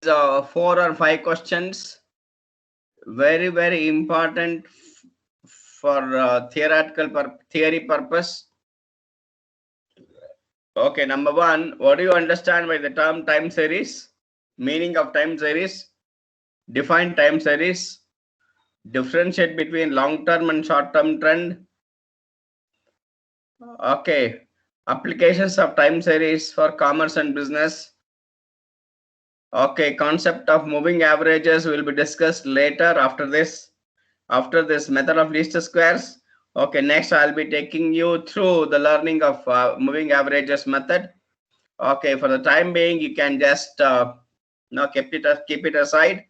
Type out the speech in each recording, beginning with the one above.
4 or 5 questions, very important for theory purpose. Okay, number 1, what do you understand by the term time series? Meaning of time series, define time series, differentiate between long-term and short-term trend. Okay, applications of time series for commerce and business. Okay, concept of moving averages will be discussed later after this method of least squares. Okay, next I'll be taking you through the learning of moving averages method. Okay, for the time being, you can just keep it aside.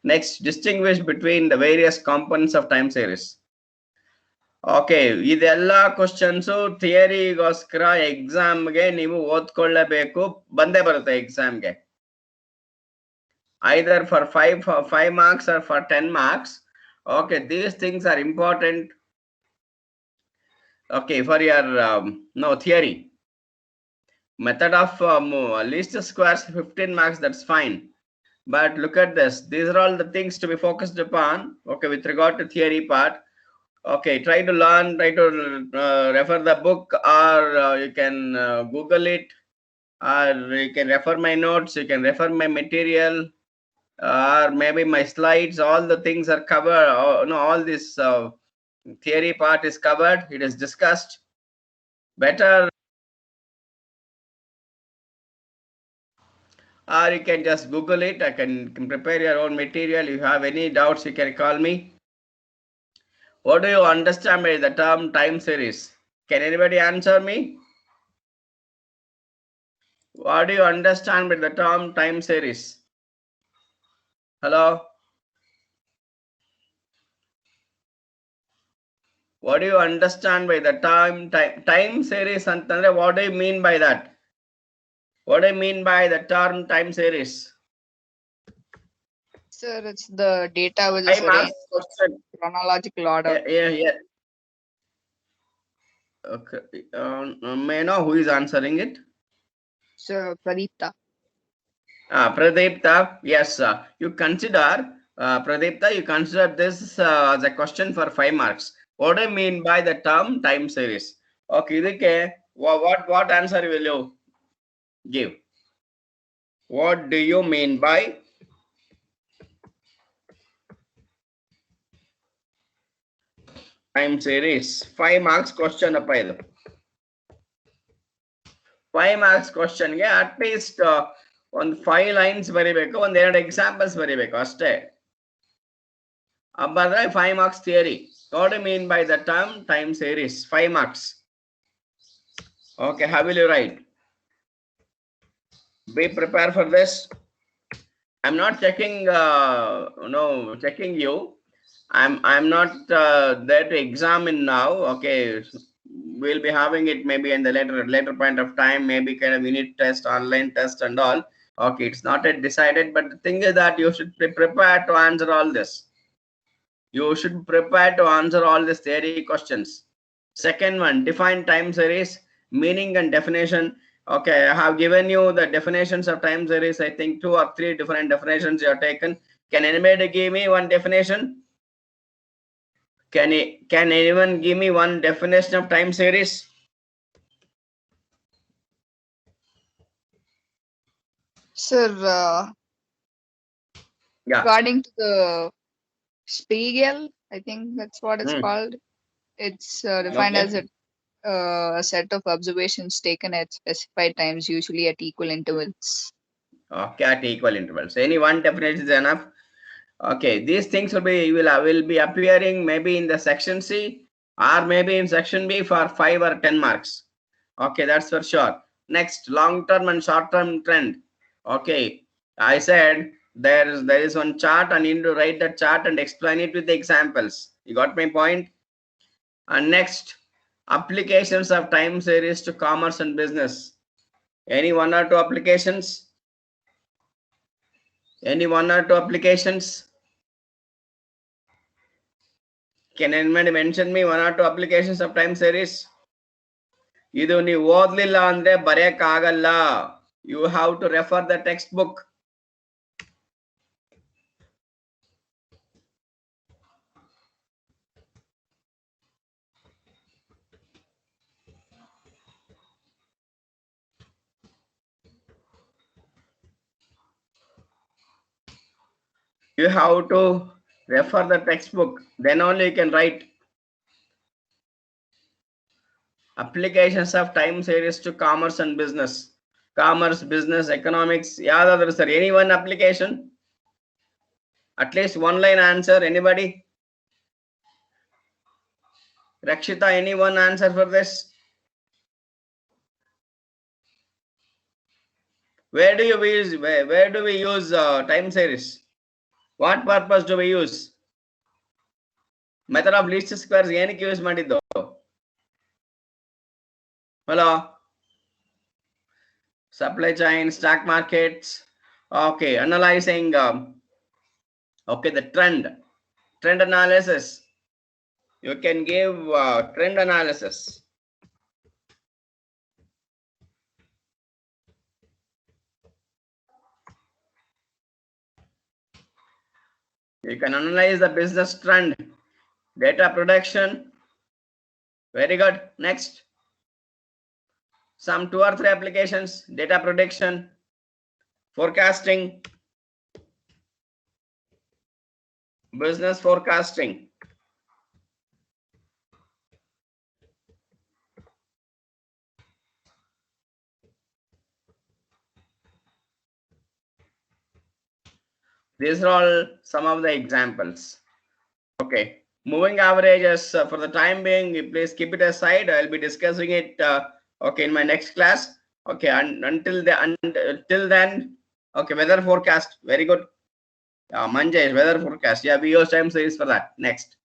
Next, distinguish between the various components of time series. Okay, ಇದೆಲ್ಲ questions ಥಿಯರಿಗೋಸ್ಕರ ಎಕ್ಸಾಮ್ಗೆ ನೀವು ಓದ್ಕೊಳ್ಳಬೇಕು, ಬಂದೇ ಬರುತ್ತೆ ಎಕ್ಸಾಮ್ಗೆ. Either for 5 marks or for 10 marks. Okay, these things are important. Okay, for your theory. Method of least squares 15 marks, that's fine. But look at this. These are all the things to be focused upon. Okay, with regard to theory part. Okay, try to learn, try to refer the book, or you can Google it, or you can refer my notes, you can refer my material, or maybe my slides. All the things are covered. All this theory part is covered. It is discussed. Better, or you can just Google it. I can prepare your own material. If you have any doubts, you can call me. What do you understand by the term time series? Can anybody answer me? What do you understand by the term time series? Hello? What do you understand by the time series? Antandre, what do you mean by that? What do you mean by the term time series? Sir, it's the data which is arranged in chronological order. Yeah. Okay. May I know who is answering it? Sir, Pradeepta. Pradeepta, yes. You consider, Pradeepta, you consider this as a question for 5 marks. What do you mean by the term time series? Okay, what answer will you give? What do you mean by time series? 5 marks question appa idu. 5 marks question ge at least ಒಂದು 5 lines ಬರಿಬೇಕು, ಒಂದು 2 examples ಬರಿಬೇಕು ಅಷ್ಟೇ. ಬರೆದ್ರೆ 5 marks theory. What do you mean by the term time series? 5 marks. Okay, how will you write? Be prepared for this. I'm not checking checking you. I'm not there to examine now. Okay, we'll be having it maybe in the later point of time, maybe kind of unit test, online test and all. Okay, it's not yet decided, but the thing is that you should be prepared to answer all this. You should prepare to answer all these theory questions. Second one, define time series, meaning and definition. Okay, I have given you the definitions of time series. I think 2 or 3 different definitions you have taken. Can anybody give me one definition? Can anyone give me one definition of time series? Sir, Yeah. According to the Spiegel, I think that's what it's called. It's defined as a set of observations taken at specified times, usually at equal intervals. Okay, at equal intervals. Any one definition is enough. Okay, these things will be appearing maybe in the section C or maybe in section B for 5 or 10 marks. Okay, that's for sure. Next, long-term and short-term trend. Okay, I said there is one chart and you need to write that chart and explain it with the examples. You got my point? And next, applications of time series to commerce and business. Any 1 or 2 applications? Any 1 or 2 applications? Can anybody mention me 1 or 2 applications of time series? ಇದು ನೀವು ಓದ್ಲಿಲ್ಲ ಅಂದ್ರೆ ಬರೆಯಕ್ಕಾಗಲ್ಲ. You have to refer the textbook. You have to refer the textbook, then only you can write. Applications of time series to commerce and business. Commerce, business, economics, sir. Any one application? At least one line answer, anybody? Rakshita, any one answer for this? Where do you use, where do we use time series? What purpose do we use? Method of least squares ಏನಕ್ಕೆ use ಮಾಡಿದ್ದು? Hello? Supply chain, stock markets. Okay, analyzing okay, the trend analysis. You can give trend analysis. You can analyze the business trend, data production. Very good. Next, some 2 or 3 applications: data production, forecasting, business forecasting. These are all some of the examples. Okay, moving averages for the time being, please keep it aside. I'll be discussing it okay in my next class. Okay, until then, okay, weather forecast. Very good. Manjesh, weather forecast. Yeah, we use time series for that. Next,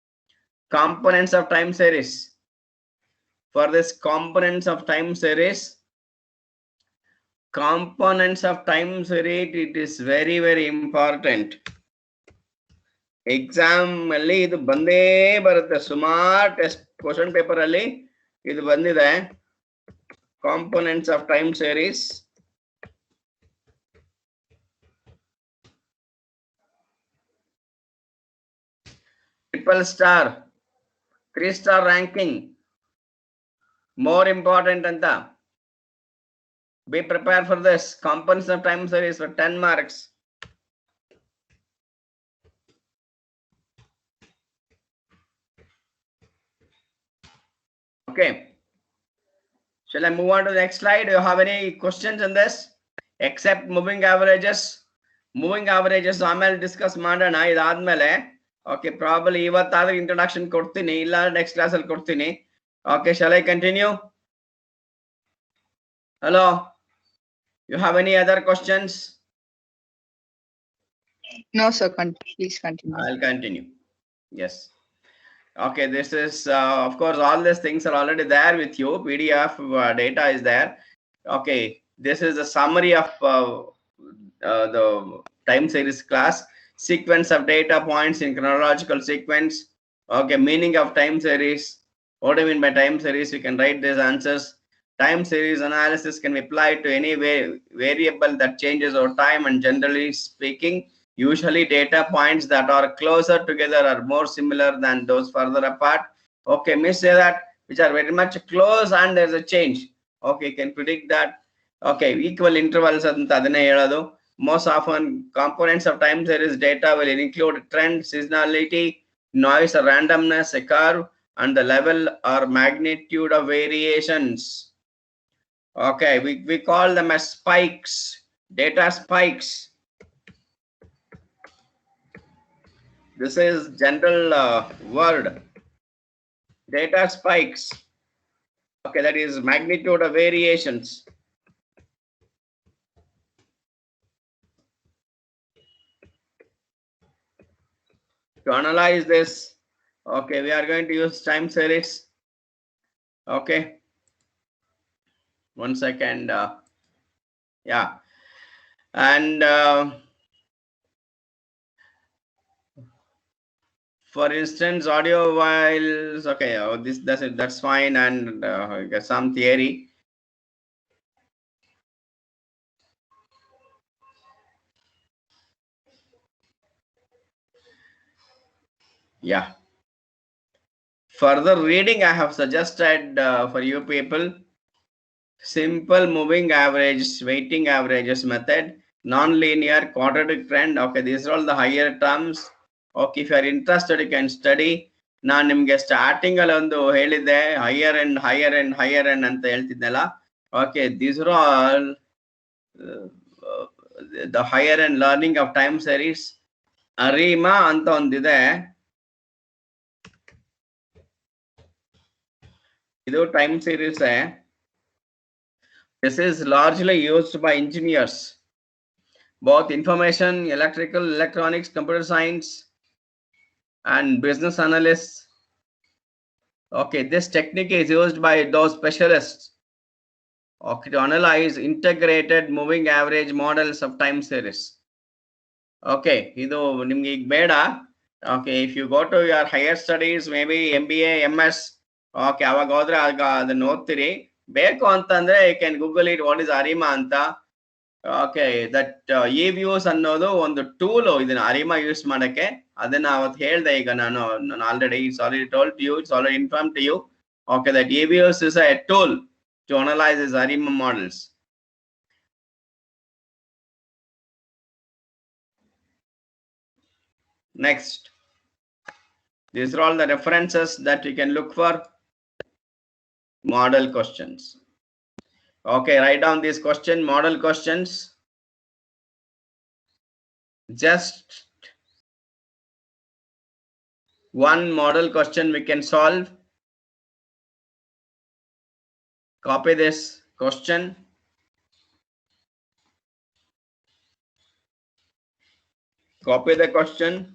components of time series. For this components of time series, it is very important. Exam ಅಲ್ಲಿ ಇದು ಬಂದೇ ಬರುತ್ತೆ, ಸುಮಾರು test question paper ಅಲ್ಲಿ ಇದು ಬಂದಿದೆ. Components of time series. Triple star, 3-star ranking, more important anta. Be prepared for this. Components of time series for 10 marks. Okay. Shall I move on to the next slide? Do you have any questions on this? Except moving averages. Moving averages ಆಮೇಲೆ discuss ಮಾಡೋಣ ಇದಾದ್ಮೇಲೆ. Okay, probably ಇವತ್ತಾದ್ರೂ introduction ಕೊಡ್ತೀನಿ, ಇಲ್ಲ next class ಅಲ್ಲಿ ಕೊಡ್ತೀನಿ. Okay, shall I continue? Hello? You have any other questions? No, sir. Please continue. I'll continue. Yes. Okay, this is of course all these things are already there with you. PDF data is there. Okay, this is a summary of the time series class. Sequence of data points in chronological sequence. Okay, meaning of time series. What do I mean by time series? You can write these answers. Time series analysis can be applied to any variable that changes over time, and generally speaking, usually data points that are closer together are more similar than those further apart. Okay, may say that which are very much close and there's a change. Okay, you can predict that. Okay, equal intervals anta adane heladu. Most often components of time series data will include trend, seasonality, noise or randomness, a curve, and the level or magnitude of variations. Okay, we call them as spikes, data spikes. This is general word. Data spikes. Okay, that is magnitude of variations. To analyze this, okay, we are going to use time series. Okay. 1 second. Yeah. And for instance, audio files. Okay, that's fine, and some theory. Yeah. Further reading, I have suggested for you people simple moving average, weighting averages method. non-linear, quadratic trend. Okay, these are all the higher terms. Okay, if you are interested, you can study. ನಾನು ನಿಮ್ಗೆ starting ಅಲ್ಲಿ ಒಂದು ಹೇಳಿದ್ದೆ higher end ಅಂತ ಹೇಳ್ತಿದ್ನಲ್ಲ. Okay, these are all the higher end learning of time series. ಅರಿಮಾ ಅಂತ ಒಂದಿದೆ. ಇದು time series. This is largely used by engineers, both information, electrical, electronics, computer science, and business analysts. Okay, this technique is used by those specialists, okay, to analyze integrated moving average models of time series. Okay, idu nimge ig beda. Okay, if you go to your higher studies, maybe MBA, MS, okay, avaga hodre adannu oddtiri. Beku antandre you can google it, what is arima anta. Okay, that e-views ಅನ್ನೋದು ಒಂದು tool. ಇದನ್ನ ಅರಿಮಾ use ಮಾಡಕ್ಕೆ. ಅದನ್ನ ಅವತ್ತು ಹೇಳ್ದೆ. ಈಗ ನಾನು already told you, it's already informed to you. Okay, that e-views is a tool to analyze these arima models. Next, these are all the references that you can look for model questions. Okay, write down these model questions. Just one model question we can solve. Copy this question. Copy the question.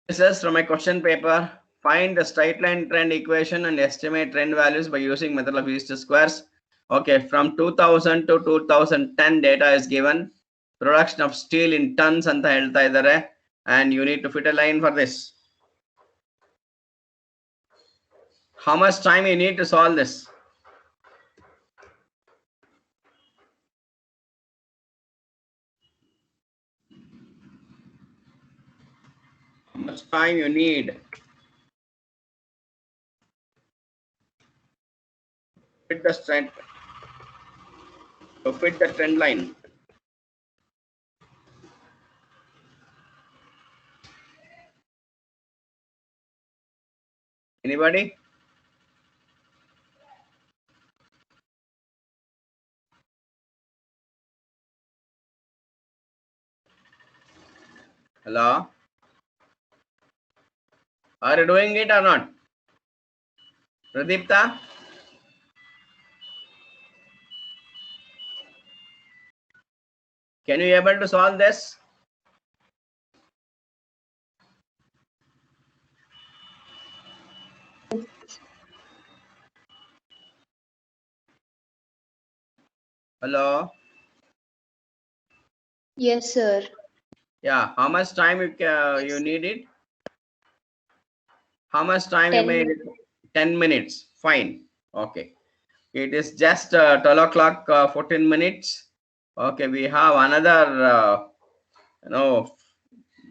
This is from a question paper. Find the straight line trend equation and estimate trend values by using method of least squares. Okay, from 2000 to 2010 data is given. Production of steel in tons anta helta idare, and you need to fit a line for this. How much time you need to solve this? How much time you need? Fit the trend. To fit the trend line. Anybody? Hello? Are you doing it or not? Pradipta? Can you able to solve this? Hello? Yes, sir. Yeah, how much time you need it? How much time 10 you made it? 10 minutes. Fine. Okay. It is just 12 o'clock, 14 minutes. Okay, we have another,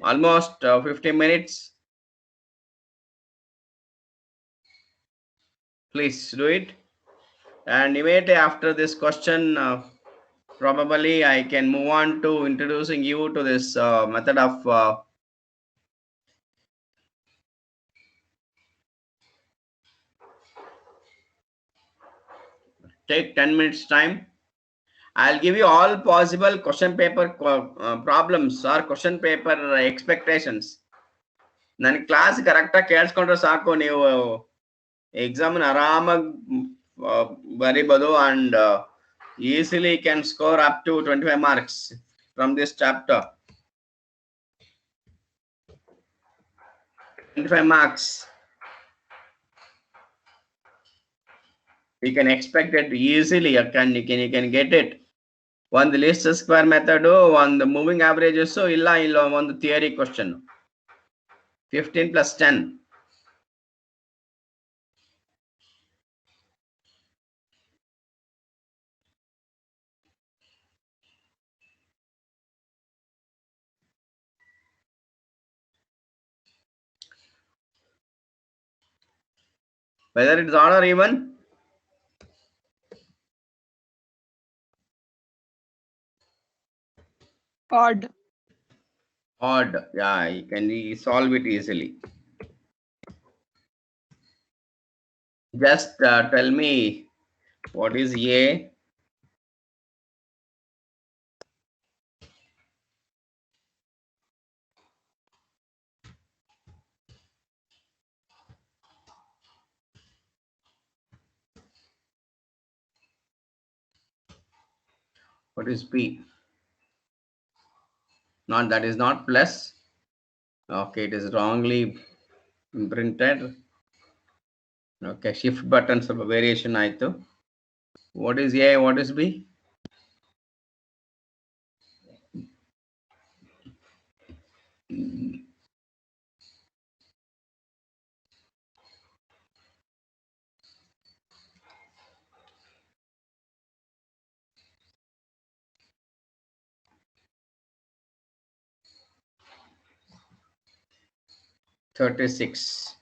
almost 15 minutes. Please do it. And immediately after this question, probably I can move on to introducing you to this method of take 10 minutes time. I'll give you all possible question paper problems or question paper expectations. ನನ್ನ class ಕರೆಕ್ಟಾಗಿ ಕೇಳಿಸ್ಕೊಂಡ್ರೆ ಸಾಕು, ನೀವು exam ಆರಾಮಾಗಿ ಬರಿಬೋದು, and easily can score up to 25 marks from this chapter. 25 marks. You can expect it easily. You can get it. One the least square method, one the moving averages, so illa one the theory question. 15 plus 10. Whether it's odd or even? Odd. Odd. Yeah, you can solve it easily. Just tell me what is A. What is B? Not, that is not plus. Okay, it is wrongly printed. Okay, shift button ಸ್ವಲ್ಪ variation ಆಯ್ತು. What is A? What is B? $36.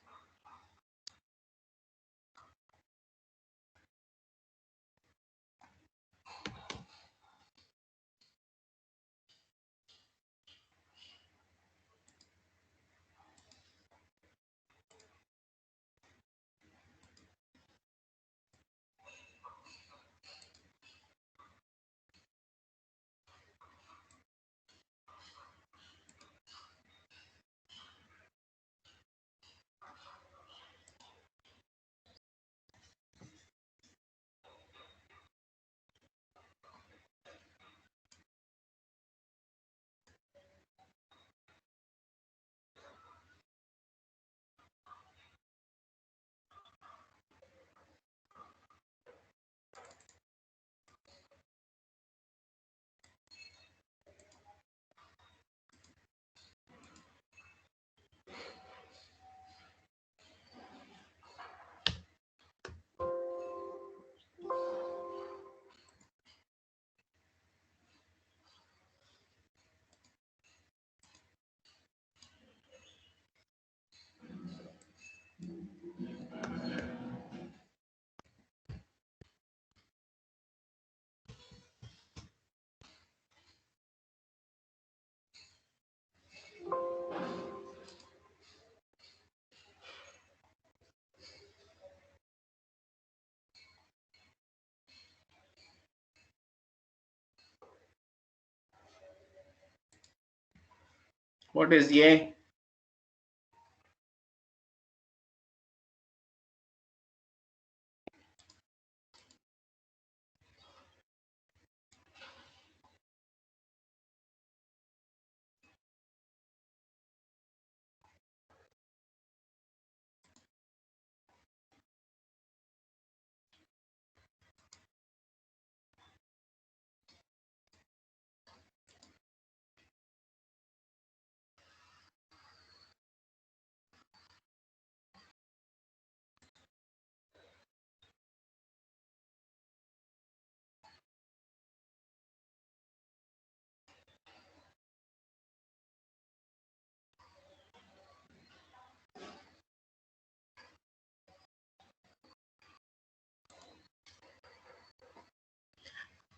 What is A?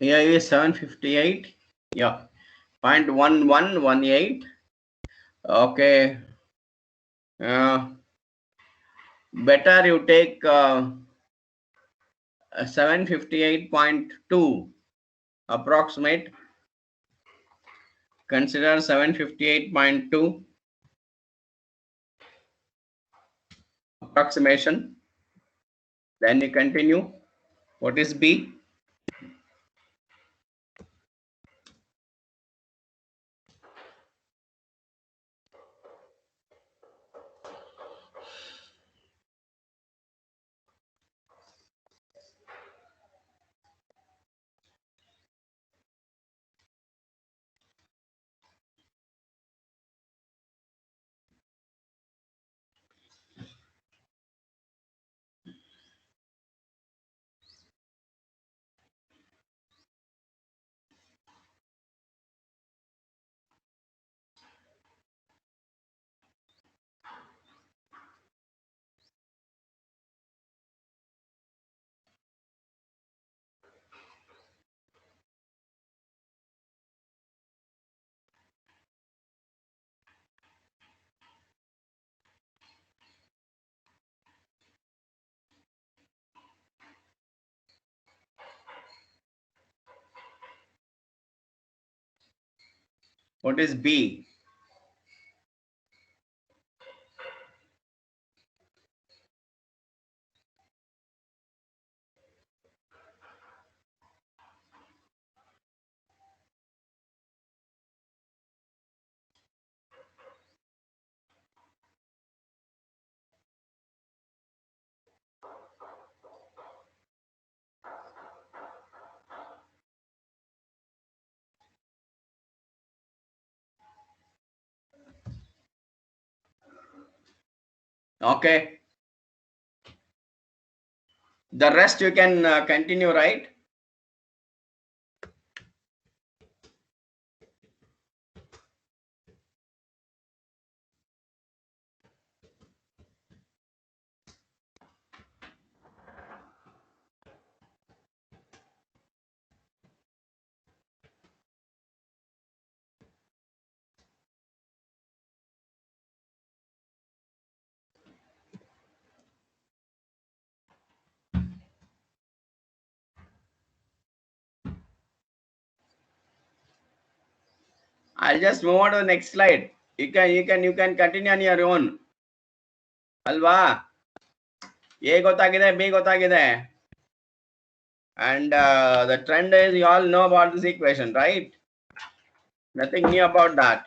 Here is 758. Yeah. 0.1118. Okay. Better you take 758.2 approximate. Consider 758.2 approximation. Then you continue. What is B? What is B? Okay. The rest you can continue, right? I'll just move on to the next slide. You can continue on your own. ಅಲ್ವಾ? A ಗೊತ್ತಾಗಿದೆ, B ಗೊತ್ತಾಗಿದೆ. And the trend is you all know about this equation, right? Nothing new about that.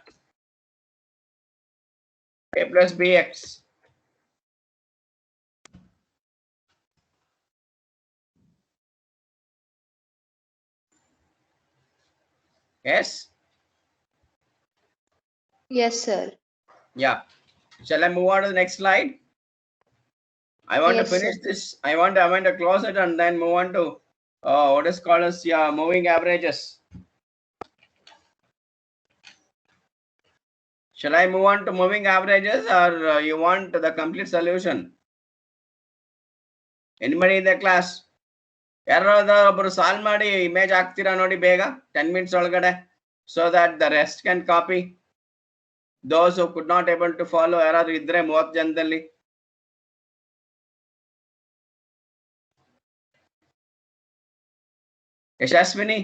A plus bx. Yes? Yes, sir. Yeah. Shall I move on to the next slide? I want Yes, to finish sir. this. I want to close it and then move on to what is called as moving averages. Shall I move on to moving averages or you want the complete solution? Anybody in the class? ಯಾರಾದ್ರೂ solve ಮಾಡಿ image ಹಾಕ್ತೀರಾ ನೋಡಿ ಬೇಗ 10 minutes ಒಳಗಡೆ, so that the rest can copy. Those who could not able to follow ಯಾರಾದ್ರೂ ಇದ್ರೆ 30 ಜನದಲ್ಲಿ. Yashaswini,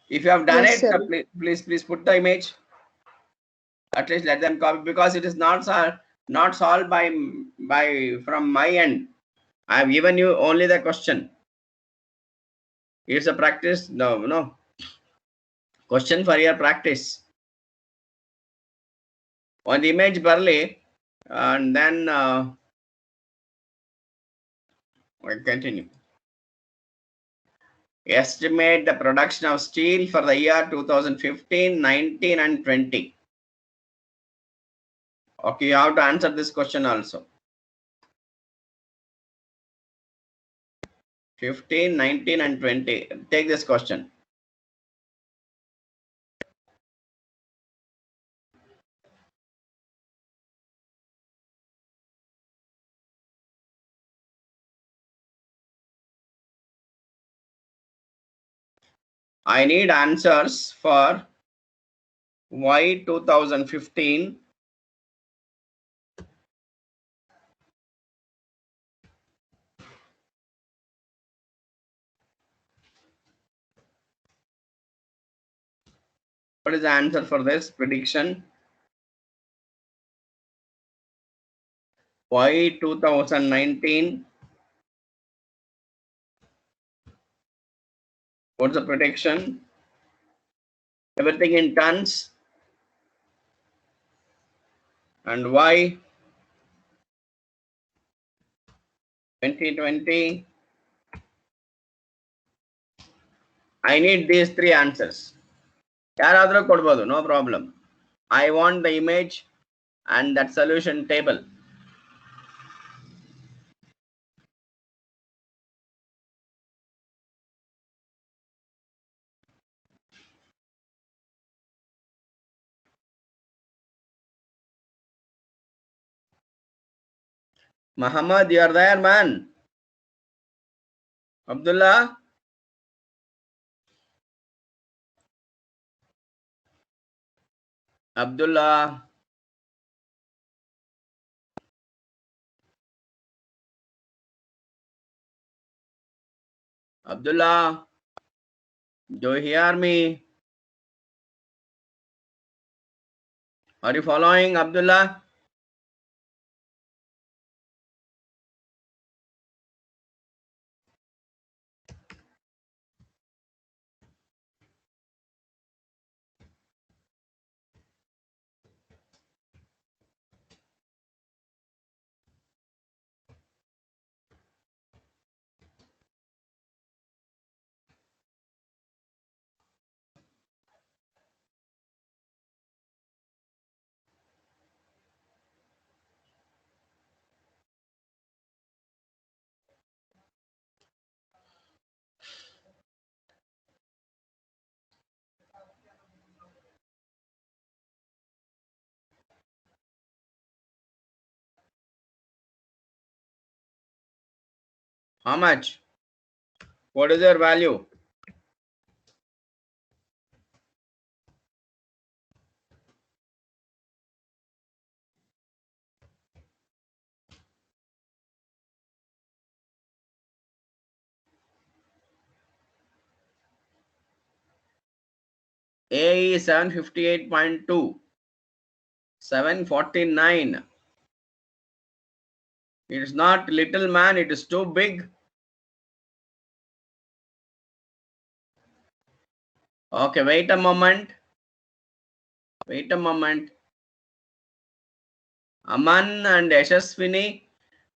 if you have done Yes, it, sir. please put the image. At least let them copy, because it is not solved by from my end. I have given you only the question. It's a practice. No question for your practice. On the image barley, and then we'll continue. Estimate the production of steel for the year 2015, 19 and 20. Okay, you have to answer this question also. 15, 19 and 20. Take this question. I need answers for Y 2015, what is the answer for this prediction? Y 2019, what's the prediction? Everything in tons. And Y 2020, I need these three answers. ಯಾರಾದ್ರೂ ಕೊಡ್ಬೋದು, no problem. I want the image and that solution table. Muhammad, you are there, man. Abdullah, Abdullah, Abdullah, do you hear me? Are you following, Abdullah? How much? What is your value? A is 758.2. 749. It is not little, man. It is too big. Okay, wait a moment. Wait a moment. Aman and Yashaswini,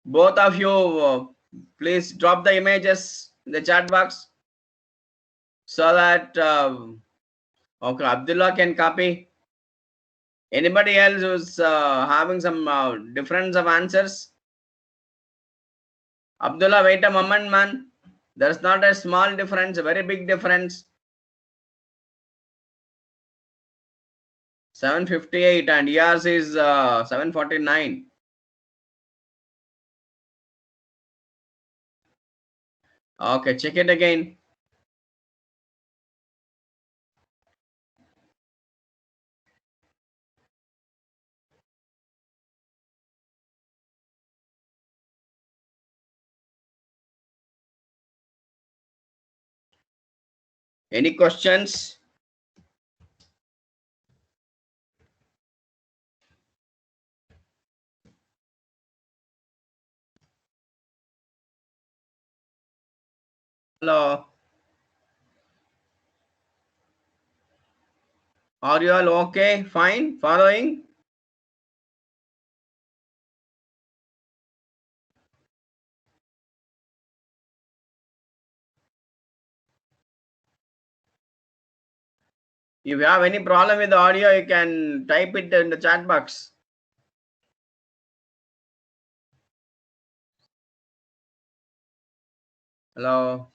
both of you, please drop the images in the chat box so that okay, Abdullah can copy. Anybody else who's having some difference of answers? Abdullah, wait a moment, man. There's not a small difference, a very big difference. 758 and yours is 749. Okay, check it again. Any questions? Hello. Are you all okay? Fine? Following? If you have any problem with the audio, you can type it in the chat box. Hello.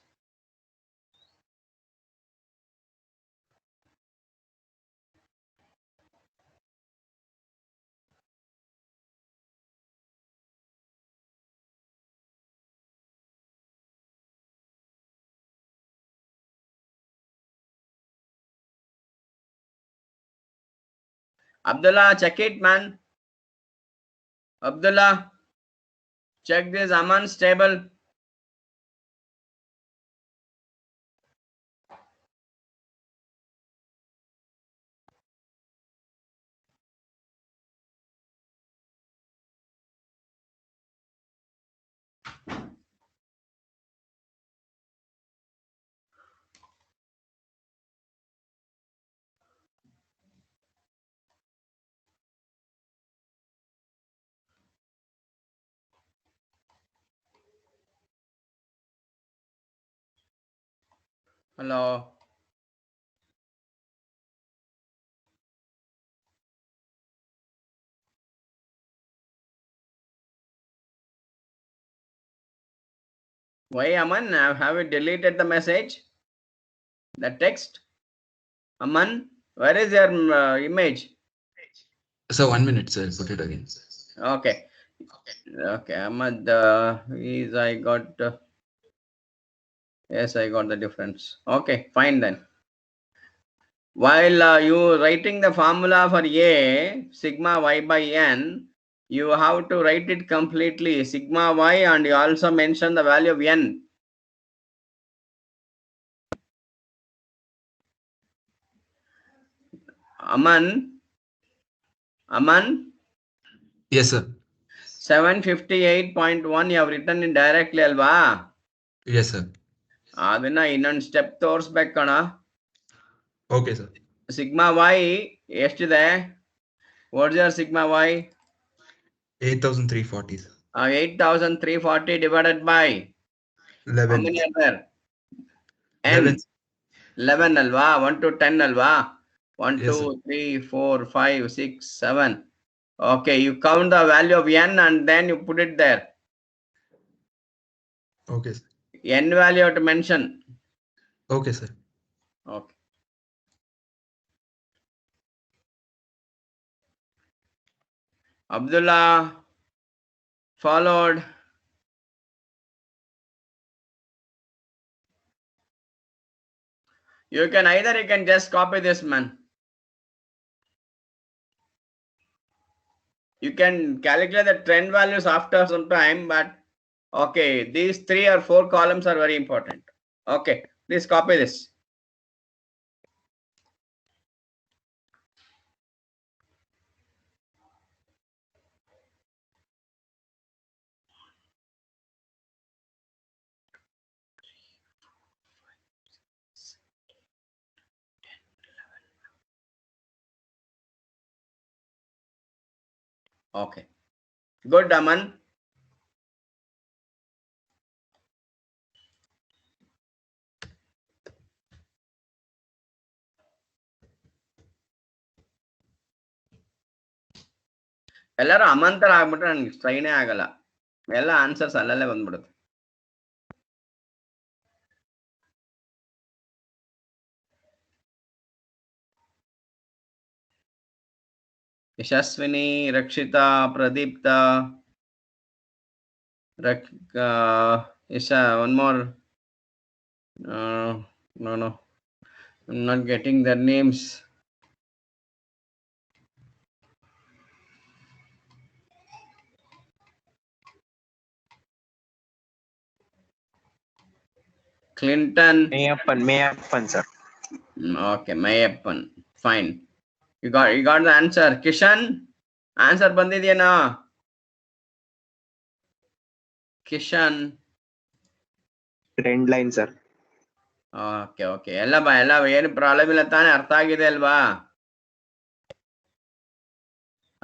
Abdullah, check it, man. Abdullah, check this Aman's table. Hello. Why, Aman? Have you deleted the message? The text? Aman, where is your image? So 1 minute, sir. Put it again. Okay. Okay, Ahmad, I got, yes, I got the difference. Okay, fine then. While you writing the formula for A, sigma y by n, you have to write it completely, sigma y, and you also mention the value of n. Aman, Aman, Yes, sir. 758.1 you have written in directly alva. Yes, sir. Adina ಇನ್ನೊಂದು step ತೋರಿಸ್ಬೇಕು ಕಣ. Okay, sir. Sigma y ಎಷ್ಟಿದೆ? What's your sigma y? 8,340. Sir. 8,340 divided by 11. how many are there? N. 11. 11 alva. 1 to 10 alva. 1, Yes, 2, 3, 4, 5, 6, 7. Okay, you count the value of n and then you put it there. Okay, sir. N value you have to mention. Okay, sir. Okay. Abdullah followed. You can just copy this, man. You can calculate the trend values after some time, but okay, these 3 or 4 columns are very important. Okay, please copy this. Okay, good, Aman. ಎಲ್ಲರೂ ಅಮಂತರ ಆಗ್ಬಿಟ್ರೆ ನನಗೆ ಸ್ಟ್ರೈನೇ ಆಗಲ್ಲ, ಎಲ್ಲ answers ಅಲ್ಲಲ್ಲೇ ಬಂದ್ಬಿಡುತ್ತೆ. Yashaswini, Rakshita, Pradeepta, Isha, one more. No, I'm not getting their names. Clinton. Mayappan, sir. Okay, Mayappan. Fine. You got the answer. Kishan, answer ಬಂದಿದೆಯೇನಾ? Kishan. Trend line, sir. Okay ಎಲ್ಲ ಏನು ಪ್ರಾಬ್ಲಮ್ ಇಲ್ಲ ತಾನೇ? ಅರ್ಥ ಆಗಿದೆ ಅಲ್ವಾ?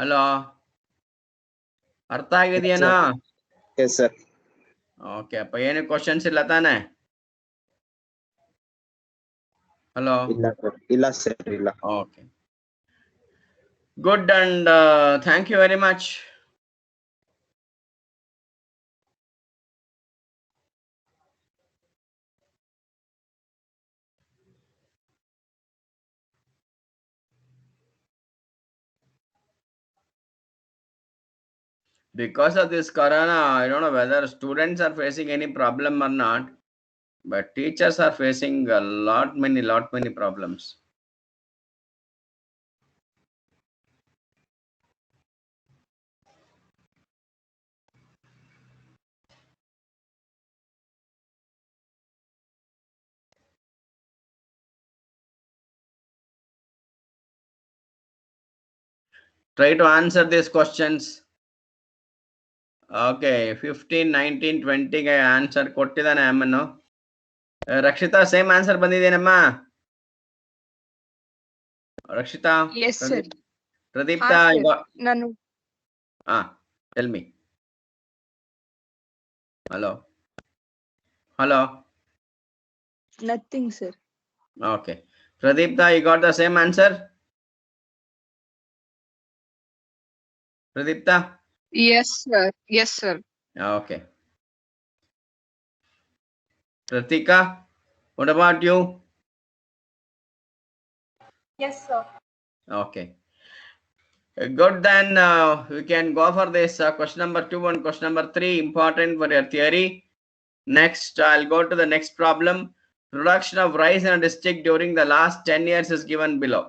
ಹಲೋ, ಅರ್ಥ ಆಗಿದೆಯೇನಾ? Yes, sir. ಓಕೆ ಅಪ್ಪ, ಏನು ಕ್ವಶನ್ಸ್ ಇಲ್ಲ ತಾನೇ? ಹಲೋ, ಇಲ್ಲ sir, ಇಲ್ಲ. Okay, good, and thank you very much. Because of this corona, I don't know whether students are facing any problem or not, but teachers are facing a lot many problems. Try to answer these questions. Okay, 15, 19, 20 ಗೆ answer ಕೊಟ್ಟಿದ್ದಾನೆ ಅಮ್ಮನು. Rakshita, same answer ಬಂದಿದ್ದೇನಮ್ಮ? Rakshita, Yes, sir. Pradeepta, ನಾನು tell me. Hello. Nothing, sir. Okay, Pradeepta, you got the same answer? Pradeepta? Yes, sir. Okay. Pratika, what about you? Yes, sir. Okay. Good, then we can go for this question number 2 and question number 3, important for your theory. Next, I'll go to the next problem. Production of rice in a district during the last 10 years is given below.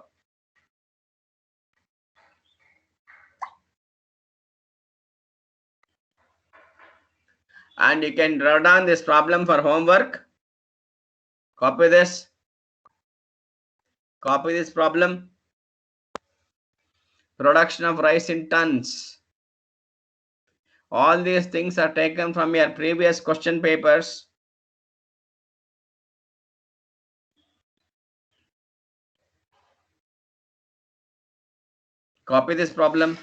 And you can draw down this problem for homework. Copy this problem. Production of rice in tons. All these things are taken from your previous question papers. Copy this problem.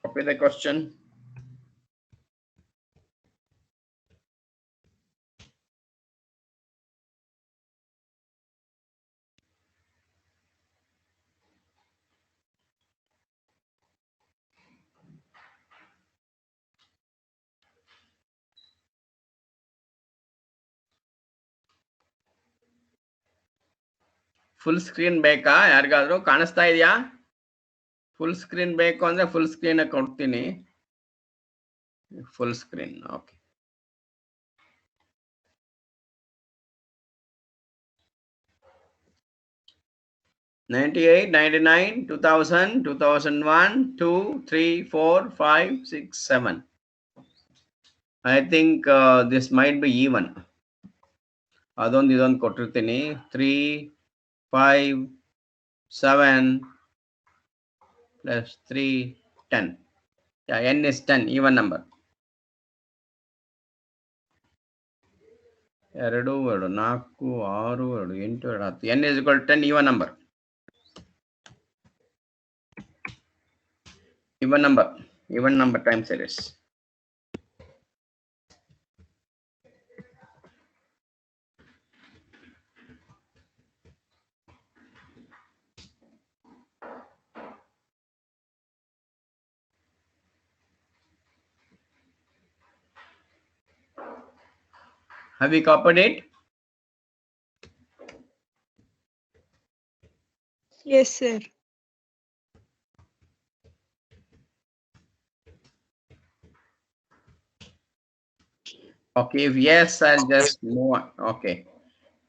Copy the question. Full screen ಬೇಕಾ ಯಾರಿಗಾದ್ರೂ ಕಾಣಿಸ್ತಾ ಇದೆಯಾ? Full screen ಬೇಕು ಅಂದ್ರೆ full screen ಕೊಡ್ತೀನಿ. Full screen. Okay. '98, '99, 2000, 2001, 2, 3, 4, 5, 6, 7. I think this might be even. ಅದೊಂದು ಇದೊಂದು ಕೊಟ್ಟಿರ್ತೀನಿ. 3, 5, 7 plus 3, 10. Yeah, n is 10, even number. 2, 2, 4, 6, 2, 8, 10. n is equal to 10, even number. Even number time series. Have you copied it? Yes, sir. Okay, if yes, I'll just move on. Okay,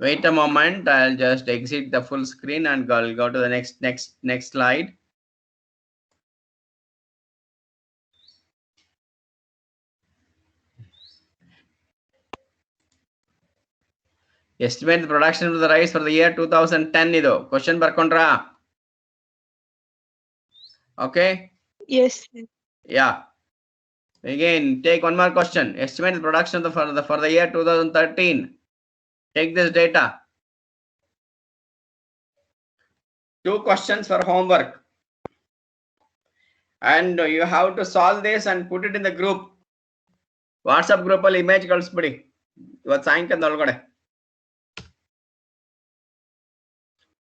wait a moment. I'll just exit the full screen and I'll go to the next slide. Estimate the production of the rice for the year 2010. Ido question barkondra. Okay. Yes, sir. Yeah. Again, take one more question. Estimate the production of for the year 2013. Take this data. 2 questions for homework. And you have to solve this and put it in the group. WhatsApp group ಅಲ್ಲಿ image ಕಳಿಸ್ಬಿಡಿ ಇವತ್ತು ಸಾಯಂಕಾಲದೊಳಗಡೆ.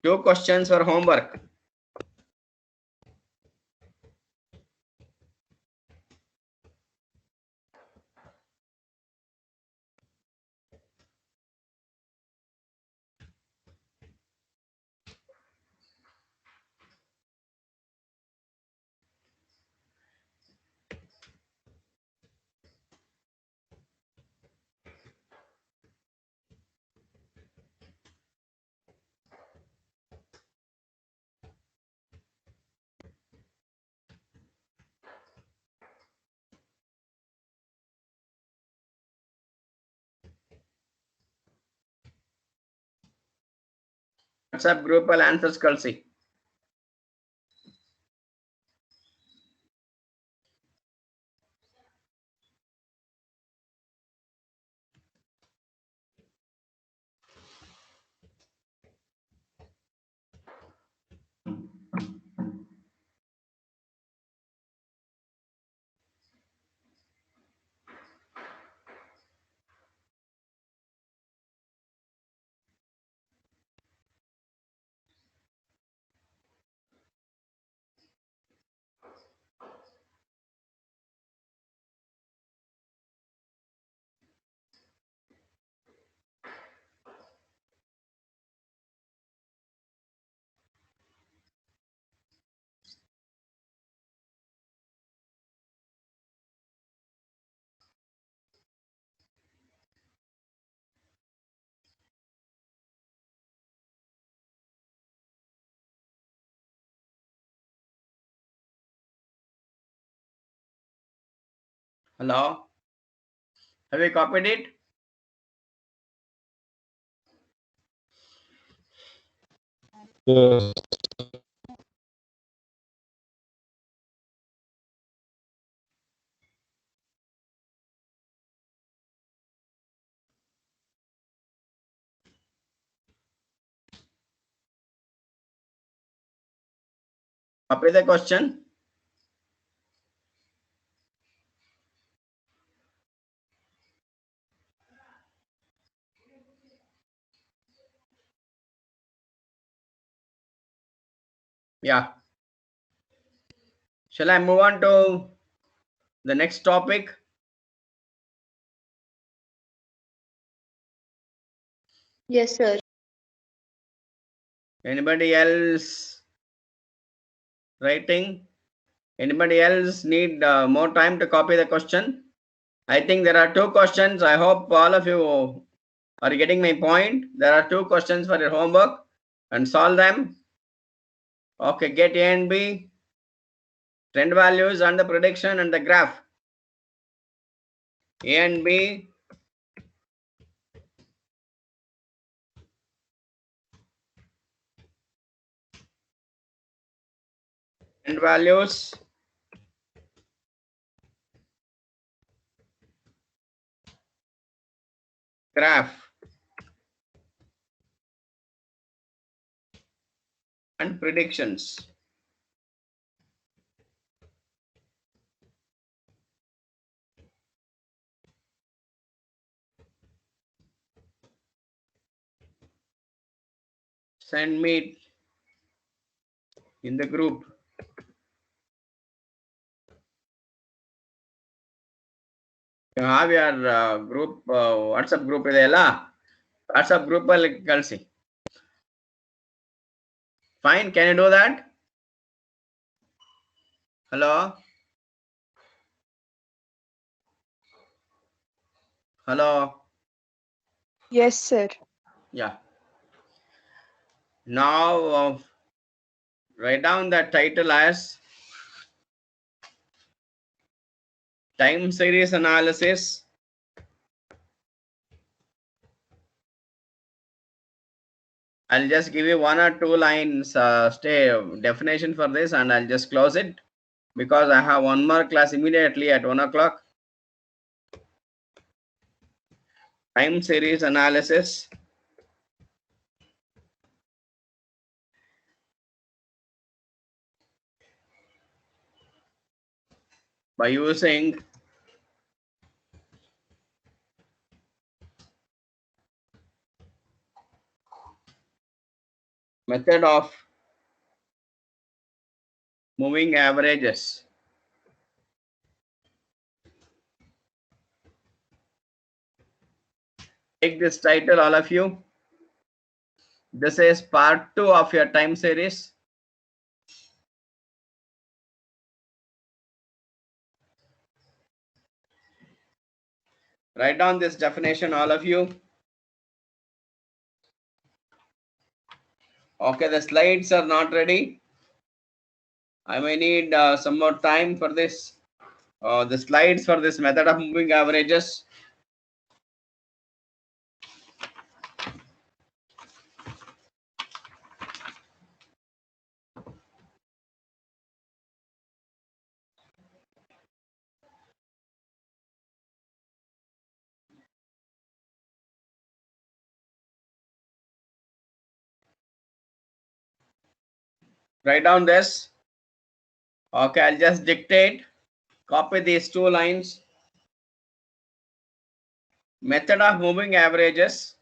2 questions for homework. WhatsApp group ಅಲ್ಲಿ answers ಕಳಿಸಿ. Hello. Have you copied it? Yes. Copy the question. Yeah. Shall I move on to the next topic? Yes, sir. Anybody else writing? Anybody else need more time to copy the question? I think there are two questions. I hope all of you are getting my point. There are two questions for your homework and solve them. Okay, get A and B, trend values and the prediction and the graph. A and B, trend values, graph, and predictions. Send me in the group. You have your group, WhatsApp group ಇದೆಯಲ್ಲ WhatsApp group ಅಲ್ಲಿ ಕಳಿಸಿ. Fine, can you do that? Hello? Hello? Yes, sir. Yeah. Now write down the title as time series analysis. I'll just give you one or two lines definition for this and I'll just close it because I have one more class immediately at 1 o'clock. Time series analysis. By using method of moving averages. Take this title, all of you. This is part 2 of your time series. Write down this definition, all of you. Okay, the slides are not ready. I may need some more time for this. The slides for this method of moving averages. Write down this. Okay, I'll just dictate. Copy these two lines. Method of moving averages.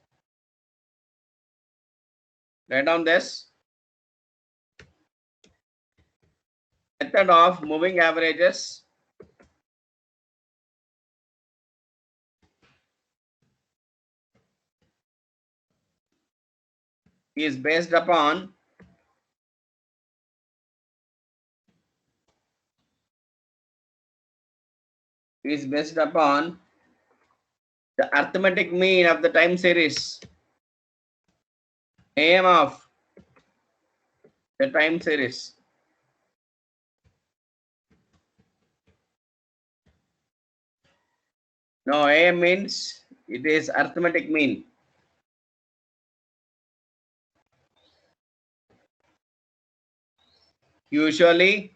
Write down this. Method of moving averages is based upon the arithmetic mean of the time series. AM of the time series. No, AM means it is arithmetic mean. usually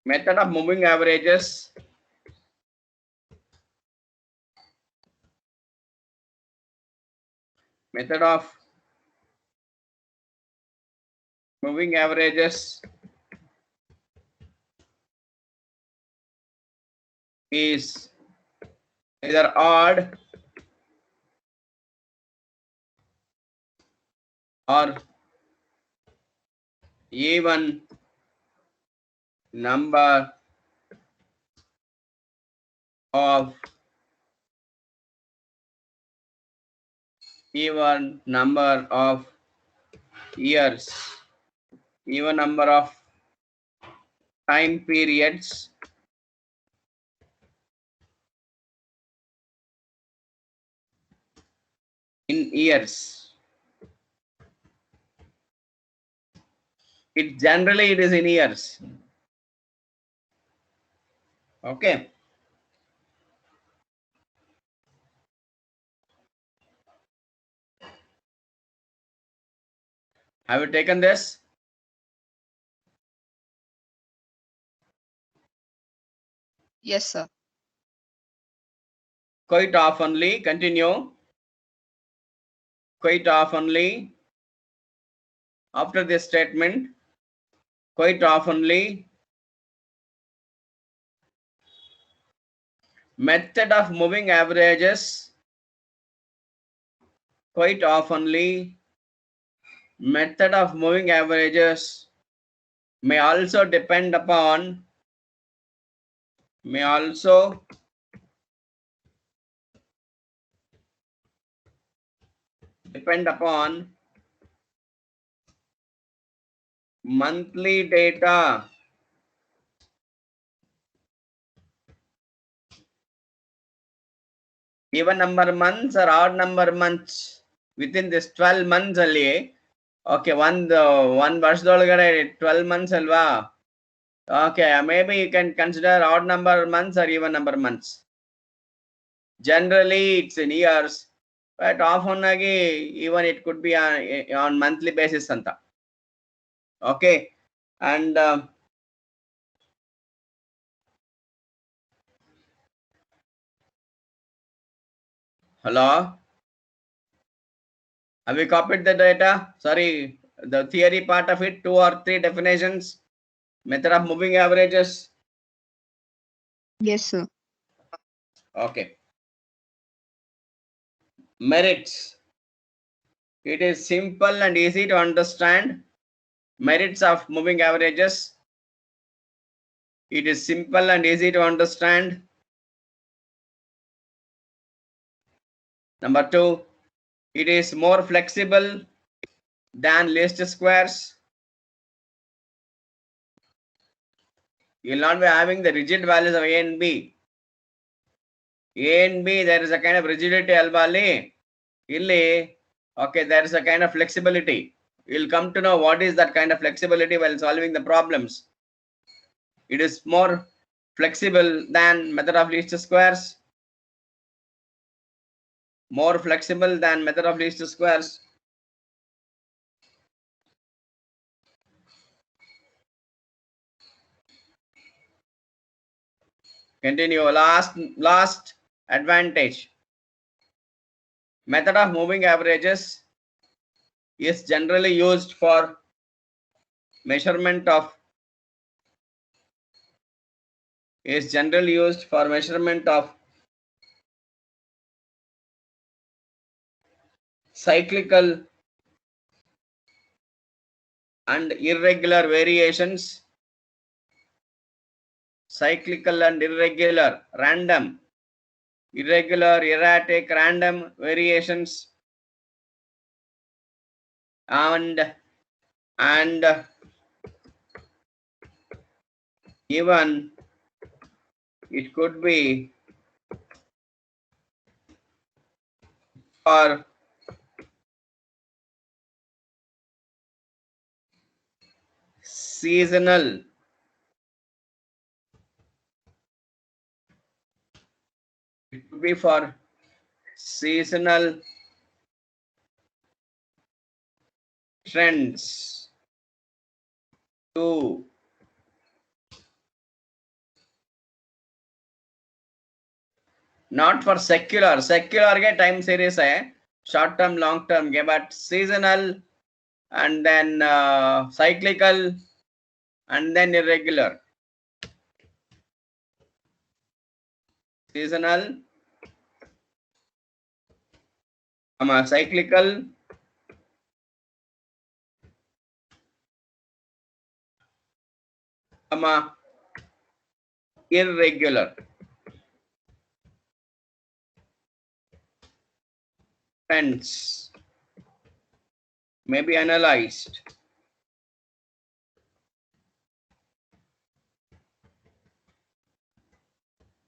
method of moving averages is either odd or even number of years, even number of time periods in years. It is in years. Okay. Have you taken this? Yes, sir. Quite oftenly, continue. Quite oftenly, after this statement, quite oftenly, method of moving averages, quite oftenly, method of moving averages may also depend upon monthly data. Even number months or odd number months within this 12 months only. Okay, one verse 12 months alva. Okay, maybe you can consider odd number months or even number months. Generally, it's in years, but often even it could be on monthly basis. Santa. Okay, and hello, have you copied the data? Sorry, the theory part of it, 2 or 3 definitions, method of moving averages. Yes, sir. Okay. Merits. It is simple and easy to understand. Merits of moving averages. It is simple and easy to understand. Number 2, it is more flexible than least squares. You will not be having the rigid values of A and B. A and B, there is a kind of rigidity albali. Illi, okay, there is a kind of flexibility. You'll come to know what is that kind of flexibility while solving the problems. It is more flexible than method of least squares. More flexible than method of least squares. Continue. Last advantage. Method of moving averages is generally used for measurement of cyclical and irregular variations. Cyclical and irregular, random, irregular, erratic, random variations, and even it could be for seasonal. It could be for seasonal trends. 2. Not for secular. Secular के time series है. Short term, long term के, but seasonal and then cyclical and then irregular. Seasonal, cyclical, irregular. Trends may be analyzed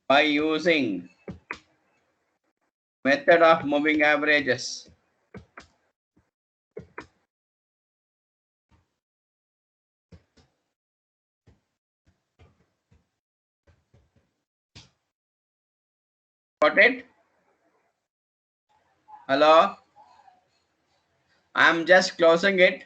by using method of moving averages. Got it? Hello? I'm just closing it.